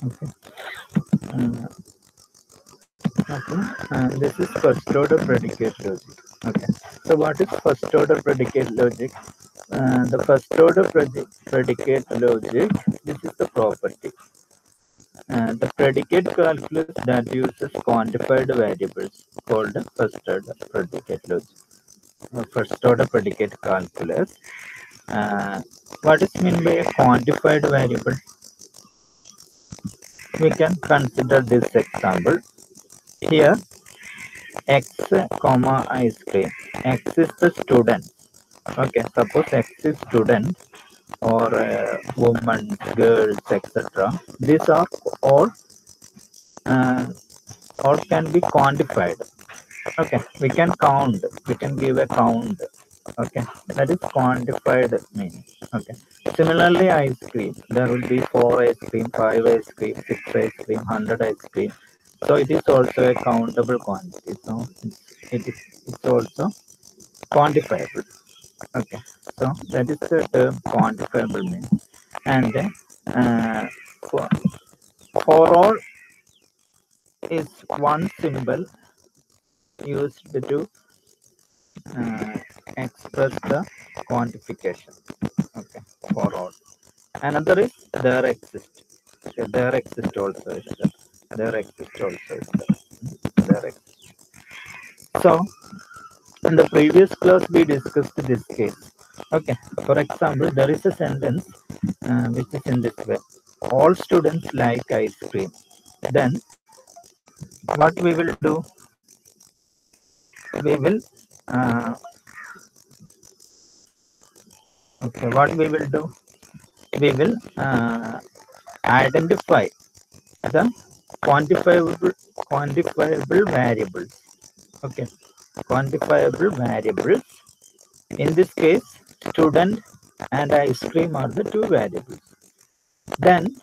Okay. This is first order predicate logic. Okay. So what is first order predicate logic? The first order predicate logic. This is the property. The predicate calculus that uses quantified variables called first order predicate logic. First order predicate calculus. Uh, what is meant by a quantified variable? We can consider this example. Here, x comma ice cream. X is the student. Okay, suppose x is student or woman, girls, etc. These are all uh, all can be quantified. Okay, we can count. We can give a count. Okay, that is quantified means. Okay. Similarly, ice cream. There will be 4 ice cream, 5 ice cream, 6 ice cream, 100 ice cream. So it is also a countable quantity. So it's also quantifiable. Okay. So that is the term quantifiable means. And uh, for, for all is one symbol used to express the quantification. Okay. For all. Another is there exist. Okay, there exist also is there. There exist also is there. There exist. So in the previous class we discussed this case. Okay. For example, there is a sentence which is in this way. All students like ice cream. Then what we will do? We will okay. What we will do? We will identify the quantifiable variables. Okay, quantifiable variables. In this case, student and ice cream are the two variables. Then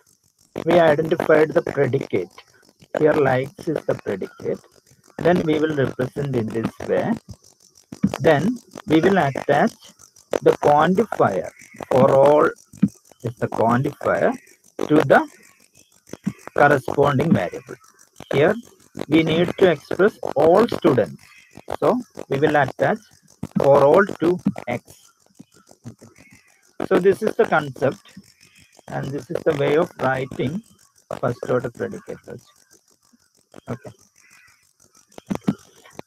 we identified the predicate. Here likes is the predicate. Then we will represent in this way. Then we will attach the quantifier for all is the quantifier to the corresponding variable. Here we need to express all students. So we will attach for all to x. So this is the concept and this is the way of writing first order predicate logic. Okay.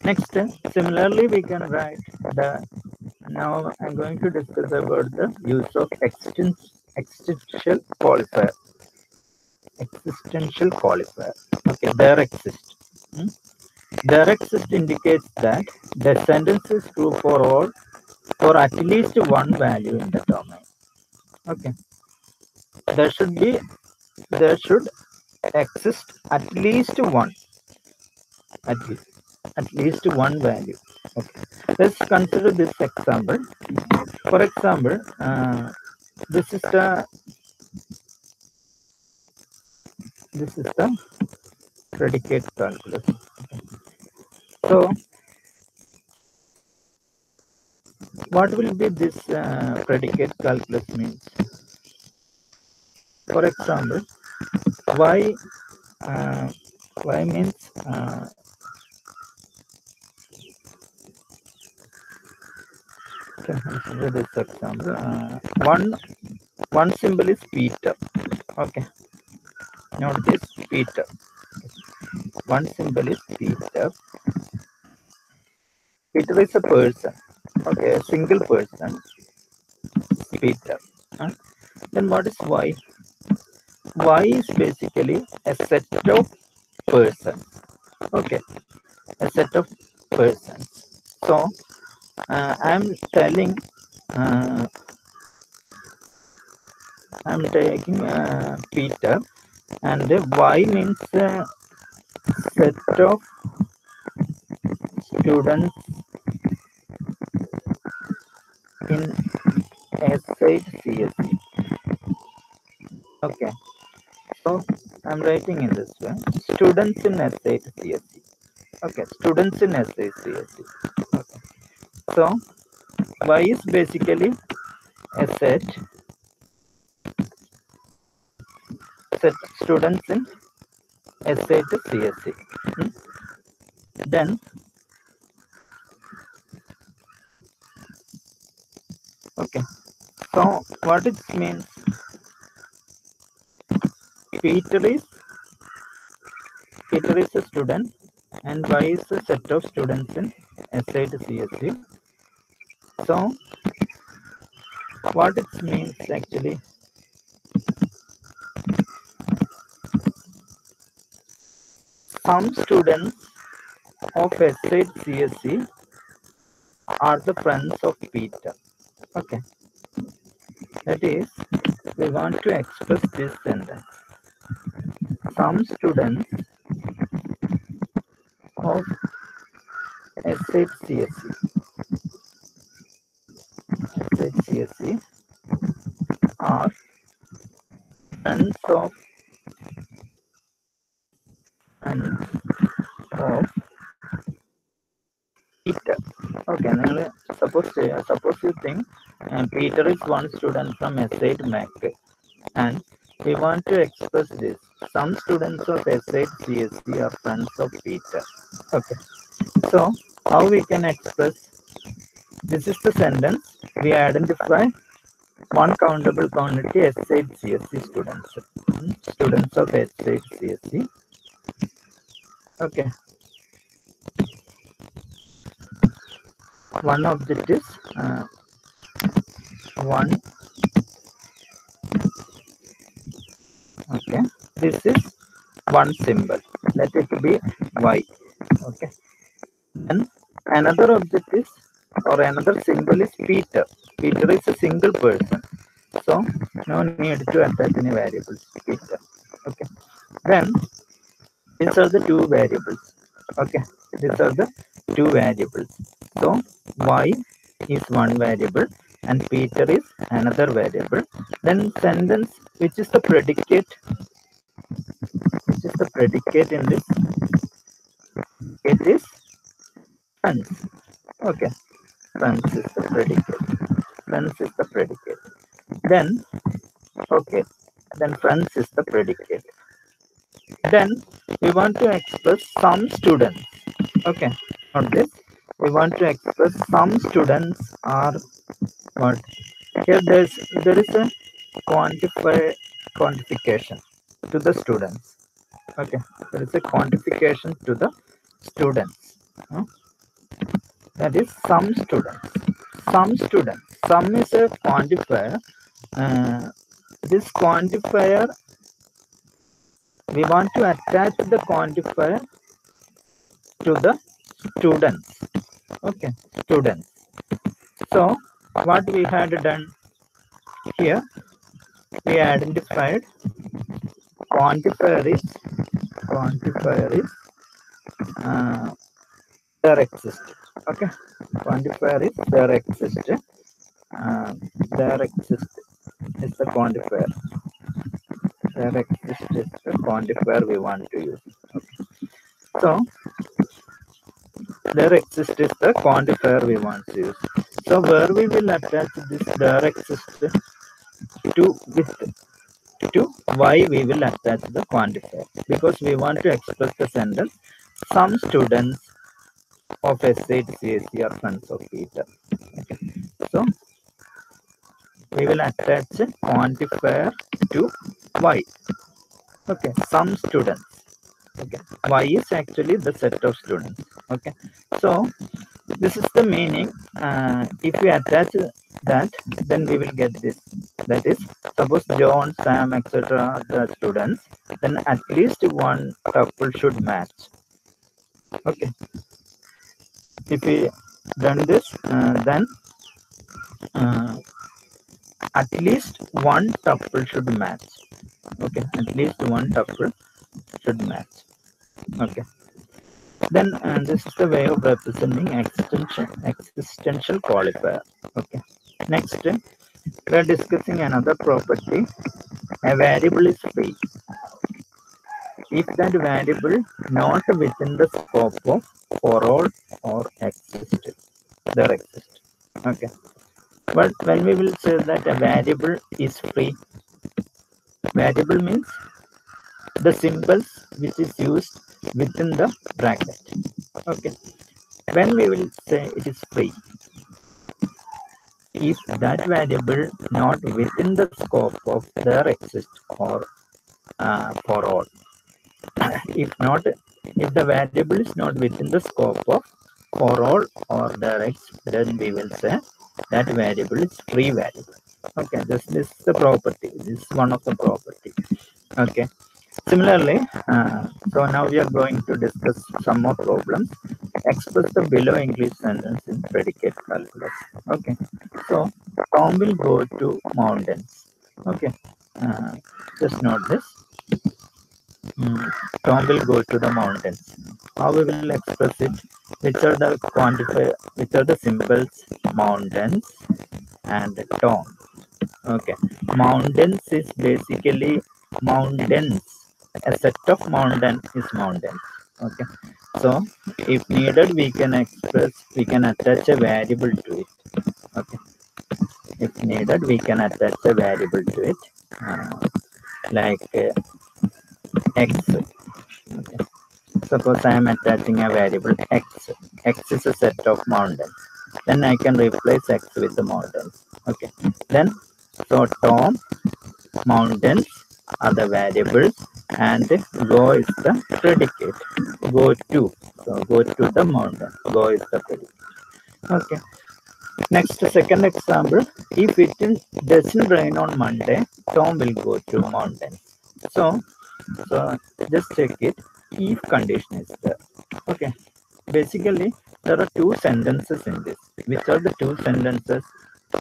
Next, similarly we can write the, now I'm going to discuss about the use of existential qualifier. Existential qualifier. Okay, there exists. There exists indicates that the sentence is true for all for at least one value in the domain. Okay. There should exist at least one. At least one value. Okay. Let's consider this example. For example, this is the predicate calculus. So what will be this predicate calculus means? For example, y means consider this example. One symbol is Peter. Okay, note this Peter. One symbol is Peter. Peter is a person. Okay, a single person. Peter. Then what is y? Y is basically a set of persons. Okay, a set of persons. So I'm telling, I'm taking Peter, and y means set of students in S8 CSE. Okay, so I'm writing in this way. Students in S8 CSE. Okay, students in S8 CSE. Okay. So y is basically a set set students in SA to CSE. Then, okay. So what it means, Peter is a student and Y is a set of students in SA to CSE. So what it means actually, some students of SA to CSE are the friends of Peter. Okay. That is, we want to express this sentence. Some students of SHCSE are friends of Peter. Okay, now suppose you think Peter is one student from SA to Mac, and we want to express this. Some students of SHCSE are friends of Peter. Okay, so how we can express? This is the sentence. We identify one countable quantity SHCSE students. Students of SHCSE. Okay. One object is one. Okay. This is one symbol. Let it be Y. Okay. Then another object is, or another symbol is Peter. Peter is a single person. So no need to attach any variables. Peter. Okay. Then these are the two variables. Okay. These are the two variables. So Y is one variable and Peter is another variable. Then sentence, which is the predicate, in this, it is friends. Okay. Friends is the predicate. Friends is the predicate. Then, okay. Then friends is the predicate. Then we want to express some students. Okay. On this, we want to express some students are what? Here there is a quantification to the students. Okay, there is a quantification to the students. That is some students. Some students. Some is a quantifier. This quantifier, we want to attach the quantifier to the students. Okay, students. So what we had done here, we identified quantifier is there exist. Okay, quantifier is there exist. There exist is the quantifier. There exist is the quantifier we want to use. Okay. So there exist is the quantifier we want to use. So where we will attach this there exist to Y, we will attach the quantifier, because we want to express the sentence some students of SHCSE are friends of Peter. Okay. So we will attach a quantifier to Y. Okay, some students. Okay, Y is actually the set of students. Okay, so this is the meaning. If we attach that, then we will get this. That is, suppose John, Sam, etc. are the students, then at least one tuple should match. Okay. If we done this, then at least one tuple should match. Okay, at least one tuple should match. Okay. Then this is the way of representing existential qualifier. Okay. Next, we are discussing another property. A variable is free if that variable not within the scope of for all or exist. There exist. Okay. But when we will say that a variable is free, variable means the symbols which is used within the bracket. Okay, when we will say it is free, if that variable not within the scope of their exist or for all. If not, if the variable is not within the scope of for all or direct, then we will say that variable is free variable. Okay, this is the property. This is one of the property. Okay. Similarly, so now we are going to discuss some more problems. Express the below English sentence in predicate calculus. Okay. So Tom will go to mountains. Okay. Uh, just note this. Tom will go to the mountains. How we will express it? Which are the which are the symbols? Mountains and Tom. Okay. Mountains is basically mountains. A set of mountain is mountains. Okay. So if needed, we can attach a variable to it. Okay. If needed, we can attach a variable to it, like x. Okay. Suppose I am attaching a variable x. X is a set of mountains. Then I can replace x with the mountains. Okay. Then so Tom, mountains are the variables, and go is the predicate. Go to. So go to the mountain. Go is the predicate. Okay. Next, second example. If it doesn't rain on Monday, Tom will go to mountains. So just check it. If condition is there. Okay. Basically, there are two sentences in this. Which are the two sentences?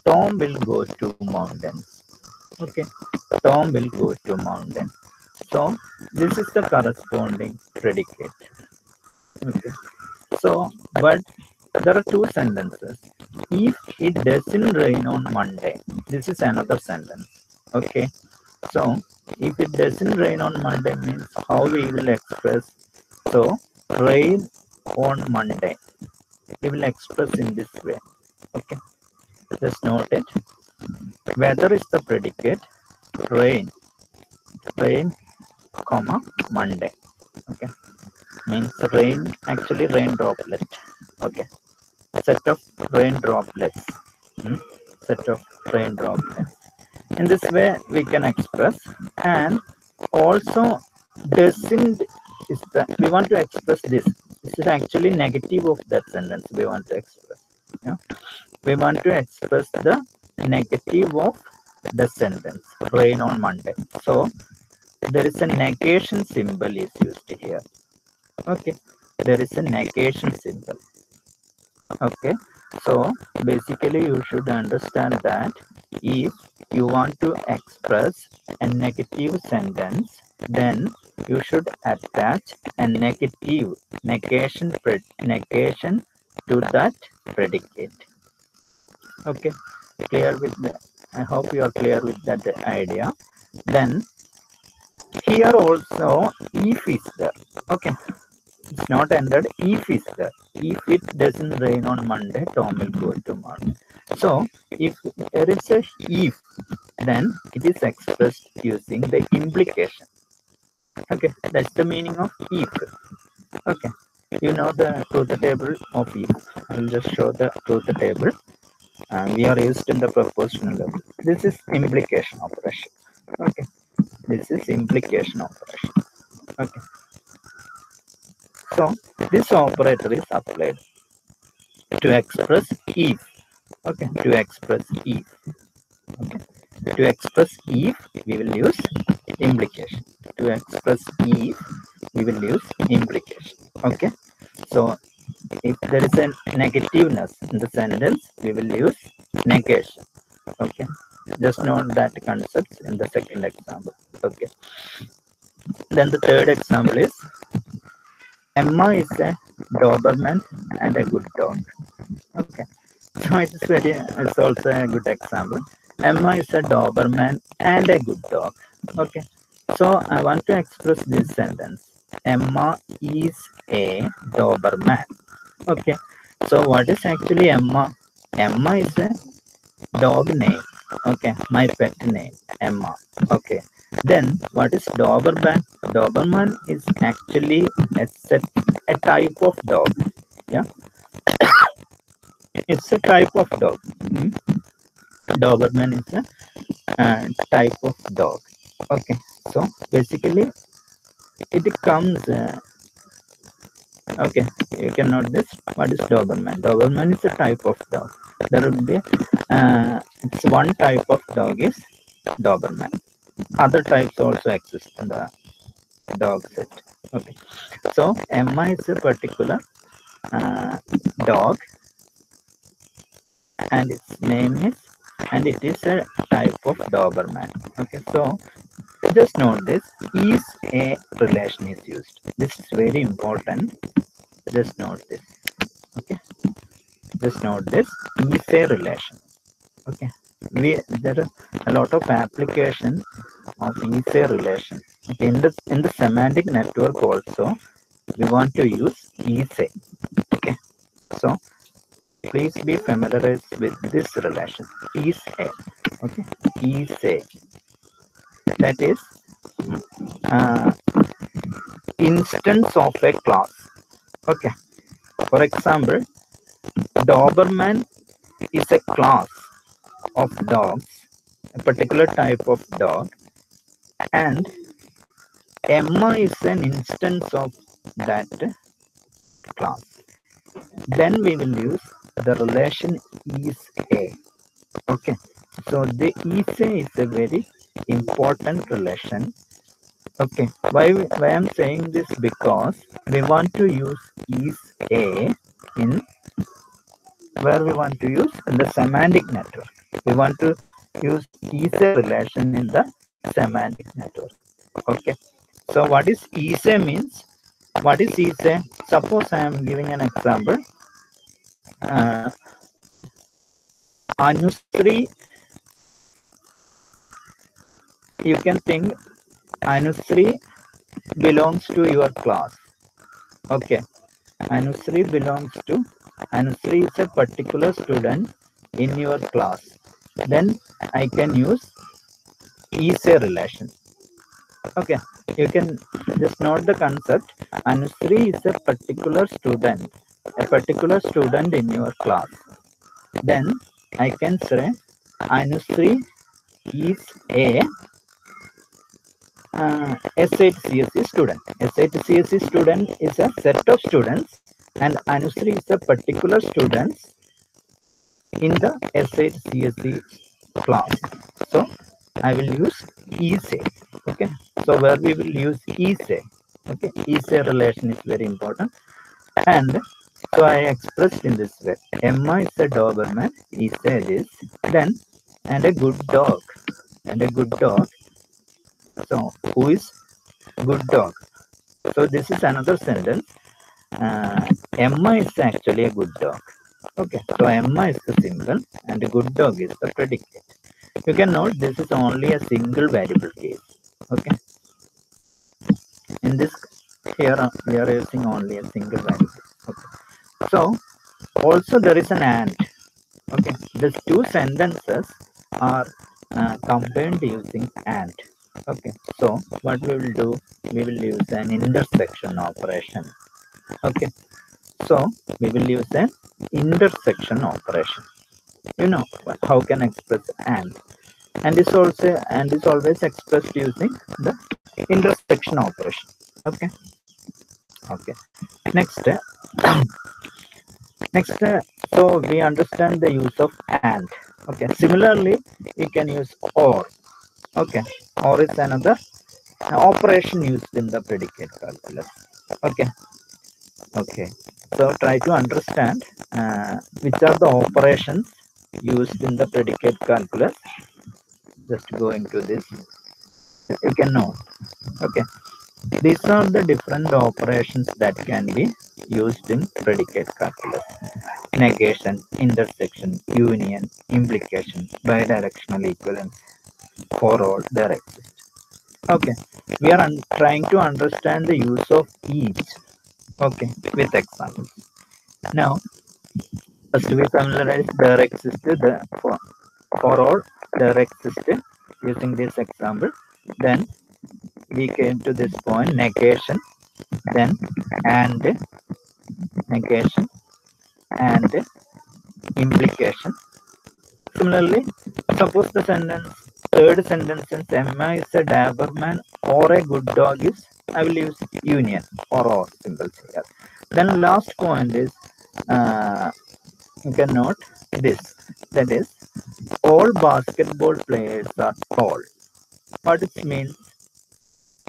Tom will go to mountains. Okay. Tom will go to mountain. So this is the corresponding predicate. Okay. So, but there are two sentences. If it doesn't rain on Monday, this is another sentence. Okay. So if it doesn't rain on Monday means how we will express. So rain on Monday. We will express in this way. Okay. Just note it. Weather is the predicate. Rain, comma, Monday. Okay. Means rain, actually rain droplet. Okay. Set of rain droplets. Set of rain droplets. In this way, we can express. And also, doesn't is the, we want to express this. This is actually negative of that sentence we want to express. Yeah? We want to express the negative of the sentence, rain on Monday. So there is a negation symbol is used here. Okay, there is a negation symbol. Okay, so basically you should understand that if you want to express a negative sentence, then you should attach a negative negation to that predicate. Okay, clear with that? I hope you are clear with that idea. Then here also if is there. Okay, it's not ended. If is there. If it doesn't rain on Monday, Tom will go to Monday. So if there is a if, then it is expressed using the implication. Okay, that's the meaning of if. Okay, you know the truth table of if. I will just show the truth table. We are used in the propositional level. This is implication operation. Okay, this is implication operation. Okay, so this operator is applied to express if. Okay, to express if. Okay, to express if we will use implication. To express if we will use implication. Okay, so if there is a negativeness in the sentence, we will use negation. Okay, just note that concept in the second example. Okay, then the third example is Emma is a Doberman and a good dog. Okay, so it's also a good example. Emma is a Doberman and a good dog. Okay, so I want to express this sentence. Emma is a Doberman. Okay, so what is actually Emma? Emma is a dog name. Okay, my pet name, Emma. Okay, Then what is Doberman? Doberman is actually a type of dog. Yeah, it's a type of dog. Doberman is a type of dog. Okay, so basically it comes. Okay, you can note this. What is Doberman? Doberman is a type of dog. There will be it's one type of dog is Doberman. Other types also exist in the dog set. Okay, so Emma is a particular dog, and its name is, and it is a type of Doberman. Okay, so just note this: is a relation is used. This is very important. Just note this. Okay, just note this: is a relation. Okay, there are a lot of application of is a relation. Okay, in the semantic network also we want to use is a. Okay, so please be familiarized with this relation is a. Okay, is a, that is uh, instance of a class. Okay, for example, Doberman is a class of dogs, a particular type of dog, and Emma is an instance of that class. Then we will use the relation is a. Okay, so the is a is a very important relation. Okay, why I'm saying this, because we want to use is a in where we want to use in the semantic network. We want to use is a relation in the semantic network. Okay, so what is is a means? What is is a? Suppose I am giving an example. Anusri, you can think Anusri belongs to your class. Okay, Anusri is a particular student in your class. Then I can use is a relation. Okay, you can just note the concept. Anusri is a particular student in your class. Then I can say Anusri is a SHCSE student. SHCSE student is a set of students, and Anusri is a particular student in the SHCSE class. So I will use is a. Okay, so where we will use is a. Okay, is a relation is very important, and so I expressed in this way: Emma is a Doberman, is a this, then, and a good dog, and a good dog. So who is good dog? So this is another sentence. Emma is actually a good dog. Okay, so Emma is the symbol and the good dog is the predicate. You can note this is only a single variable case. Okay, in this here we are using only a single variable. Okay, so also there is an and. Okay, these two sentences are combined using and. Okay, so what we will do, we will use an intersection operation. Okay, so we will use an intersection operation. You know how can express and is also and is always expressed using the intersection operation. Okay, okay. Next, next. So we understand the use of and. Okay. Similarly, we can use or. Okay, or is another operation used in the predicate calculus. Okay, okay. So try to understand which are the operations used in the predicate calculus. Just go into this. You can know. Okay, these are the different operations that can be used in predicate calculus: negation, intersection, union, implication, bidirectional equivalence. For all, there exist. Okay, we are trying to understand the use of each. Okay, with examples. Now, first we familiarize there existed the for all there existed using this example. Then we came to this point, negation, then and negation and implication. Similarly, suppose the third sentence is Emma is a Doberman or a good dog is, I will use union or symbols here. Then last point is, you can note this, that is, all basketball players are tall. What it means?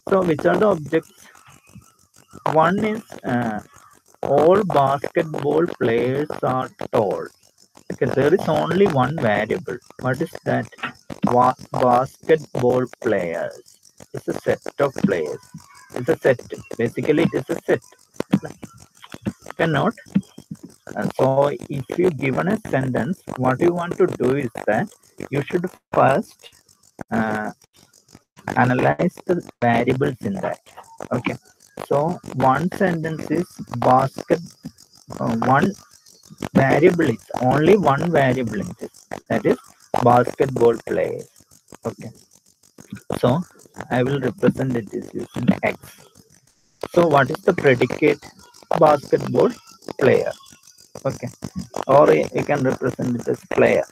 So which are the objects? One is all basketball players are tall. Okay, there is only one variable. What is that? Basketball players. It's a set of players. It's a set. Basically, it is a set. You cannot. So, if you given a sentence, what you want to do is that you should first analyze the variables in that. Okay. So, one sentence is basket. One variable is only one variable in this, that is basketball players. Okay, so I will represent it as using X. So what is the predicate? Basketball player. Okay, or you can represent it as player.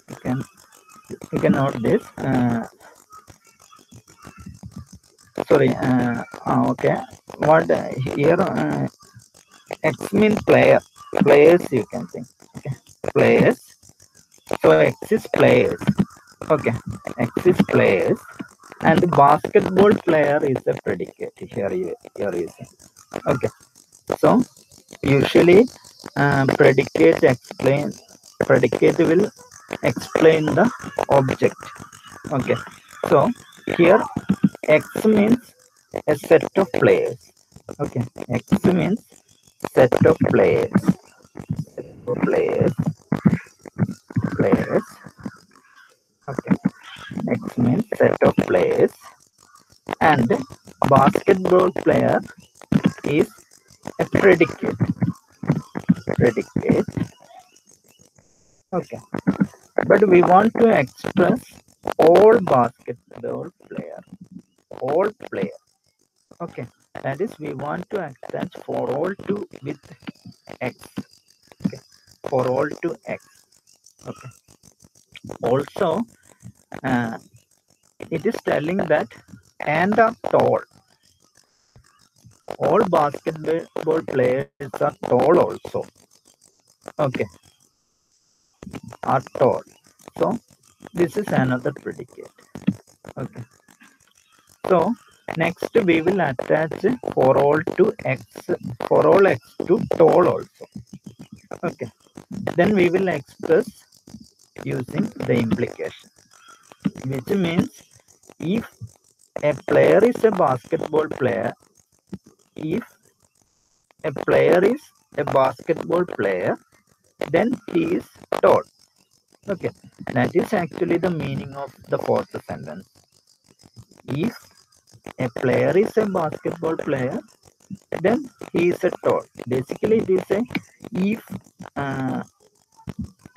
You can note this. Sorry. Okay, what here X means player. Players, you can think. Okay, players. So X is players. Okay, X is players, and the basketball player is the predicate here you are using. Okay, so usually predicate will explain the object. Okay, so here X means a set of players. Okay, X means set of players. Players. Okay, X means set of players, and basketball player is a predicate. Okay, but we want to express all basketball player. Okay, that is we want to attach for all to with X. Okay, for all to X. Okay, also it is telling that and are tall. All basketball players are tall also. Okay, are tall. So this is another predicate. Okay. So next we will attach for all to X, for all X to tall also. Okay. Then we will express using the implication, which means if a player is a basketball player, if a player is a basketball player, then he is tall. Okay, that is actually the meaning of the fourth sentence. If a player is a basketball player, then he is a tall. Basically, it is a if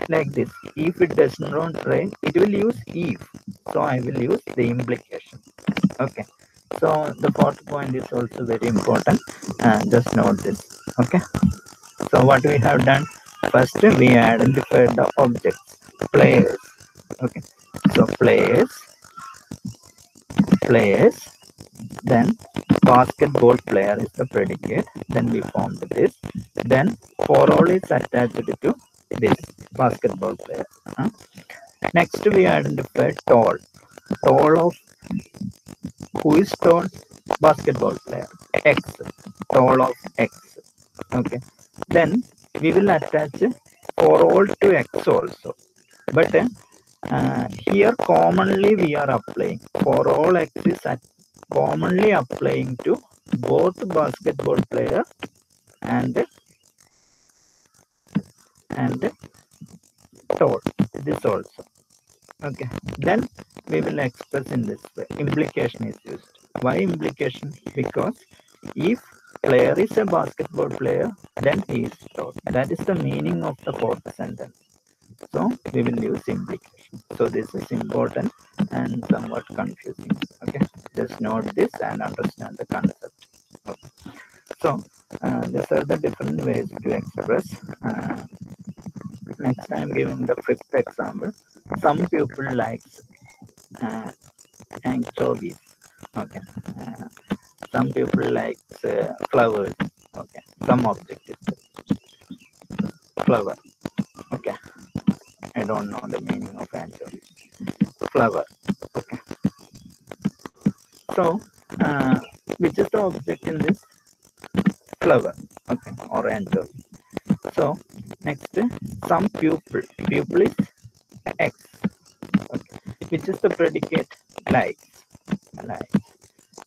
like this. If it does not rain, it will use if. So I will use the implication. Okay. So the fourth point is also very important. Just note this. Okay. So what we have done, first we identified the objects, players. Okay, so players, then basketball player is the predicate, then we formed this, then for all is attached to this basketball player. Next we identified tall of who is tall? Basketball player, X, tall of X. Okay, then we will attach for all to X also, but here commonly we are applying for all X is commonly applying to both basketball player and tall, this also. Okay, then we will express in this way. Implication is used. Why implication? Because if player is a basketball player, then he is tall. That is the meaning of the fourth sentence. So we will use implication. So this is important and somewhat confusing. Okay, just note this and understand the concept. Okay. So these are the different ways to express. Next, I'm giving the fifth example. Some people likes anchovies. Okay. Some people likes flowers. Okay. Some object is flower. Okay. I don't know the meaning of anchovy. Flower. Okay. So, which is the object in this? Flower. Okay. Or anchovy. So, next, some pupil. Pupil is X. Okay. Which is the predicate? Like. Like.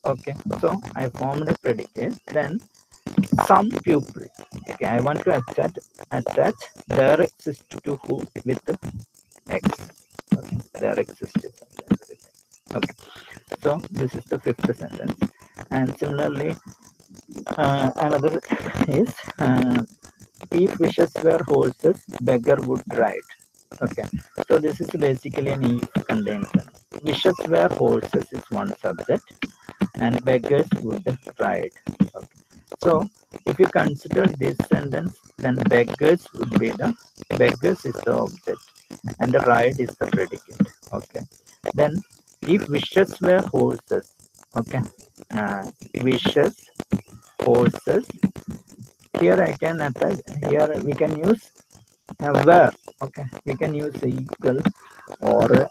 Okay. So, I formed a predicate. Then, some pupil. Okay. I want to attach their exists to who with X. Okay. Their exists. Okay. So this is the fifth sentence. And similarly, another is if wishes were horses, beggar would ride. Okay. So this is basically an if contained sentence. Wishes were horses is one subject, and beggars would ride. Okay. So if you consider this sentence, then beggars would be beggars is the object, and the ride is the predicate. Okay. Then if wishes were horses, okay, wishes, horses, here I can attach, here we can use where, okay, we can use the equal, or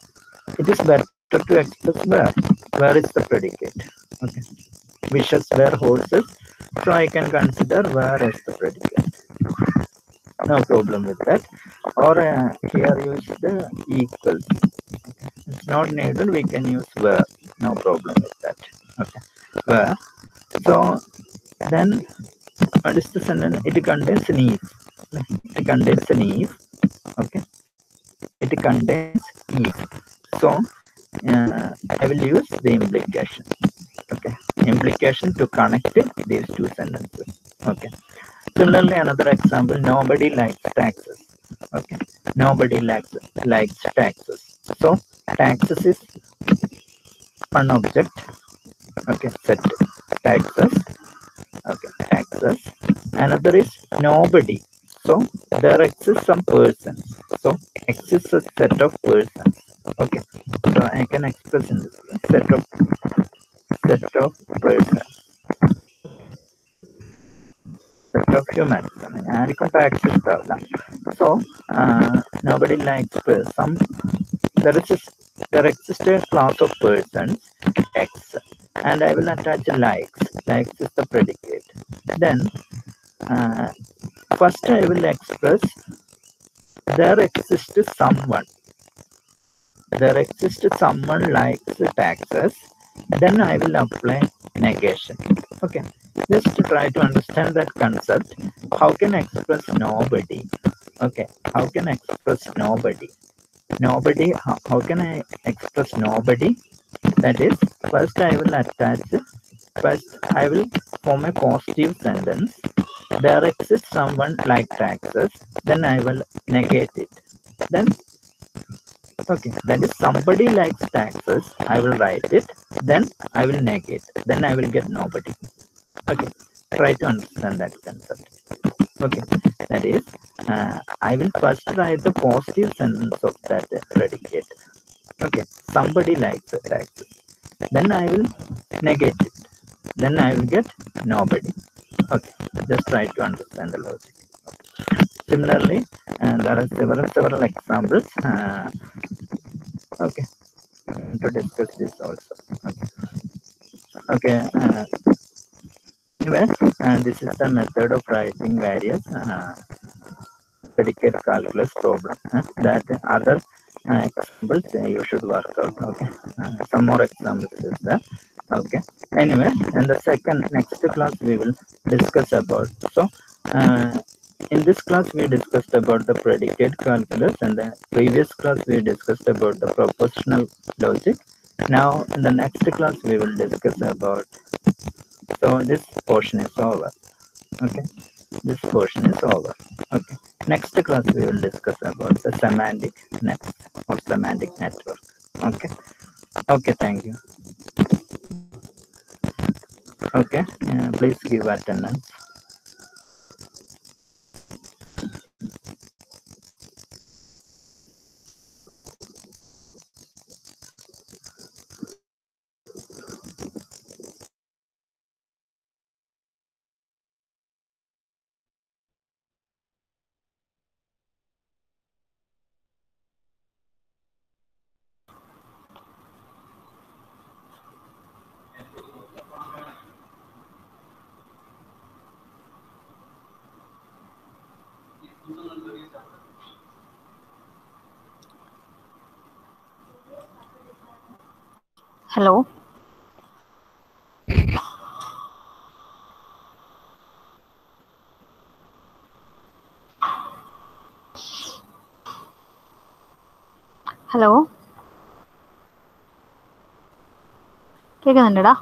it is better to express where is the predicate, okay, wishes were horses, so I can consider where is the predicate, no problem with that, or here use the equals. It's not needed, we can use where, no problem with that. Okay, where. So then what is the sentence? It contains an if. It contains an if. Okay, it contains if. So I will use the implication. Okay, implication to connect these two sentences. Okay. Similarly, another example: nobody likes taxes. Okay, nobody likes taxes. So taxes is one object. Okay, set taxes. Okay, taxes. Another is nobody. So there exists some persons. So exists a set of persons. Okay, so I can express in this way. Set of persons. Set of humans. I mean, so nobody likes some. There exists a class of persons X, and I will attach likes. Likes is the predicate. Then first I will express there exists someone. There exists someone likes taxes. Then I will apply negation. Okay. Just to try to understand that concept, how can I express nobody? Okay. How can I express nobody? Nobody, how can I express nobody? That is, first I will form a positive sentence. There exists someone like taxes. Then I will negate it. Then, okay, that is somebody likes taxes. I will write it. Then I will negate. Then I will get nobody. Okay, try to understand that concept. Okay, that is, I will first write the positive sentence of that predicate. Okay, somebody likes taxes. Then I will negate it. Then I will get nobody. Okay, just try to understand the logic. Similarly, there are several examples. Okay, to discuss this also. Okay. Anyway, this is the method of writing various predicate calculus problem. That other examples you should work out. Okay, some more examples is there. Okay. Anyway, in the next class we will discuss about. So, in this class we discussed about the predicate calculus, and the previous class we discussed about the propositional logic. Now, in the next class we will discuss about. So this portion is over. Okay, this portion is over. Okay. Next class we will discuss about the semantic net or semantic network. Okay. Okay, thank you. Okay, please give attendance. Hello. Hello, കേൾക്കുന്നുണ്ടടാ?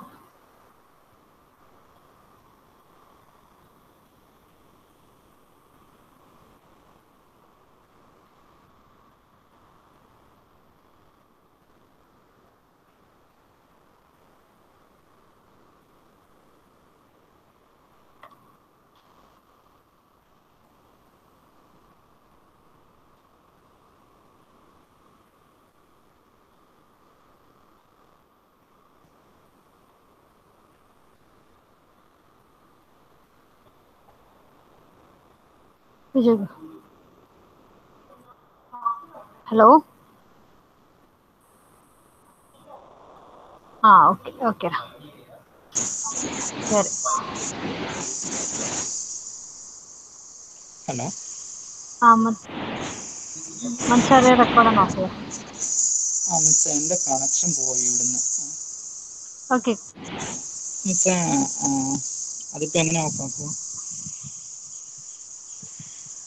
Vijay, hello. ആ, okay ഓക്കെടാ, ശരി. Hello. ആ, മനസ്സിലായ record നോക്കിയോ? Miss, എൻ്റെ connection പോയി ഇവിടുന്ന്. ഓക്കെ. മിസ്, അതിപ്പോൾ എങ്ങനെ ഓഫാക്കുക?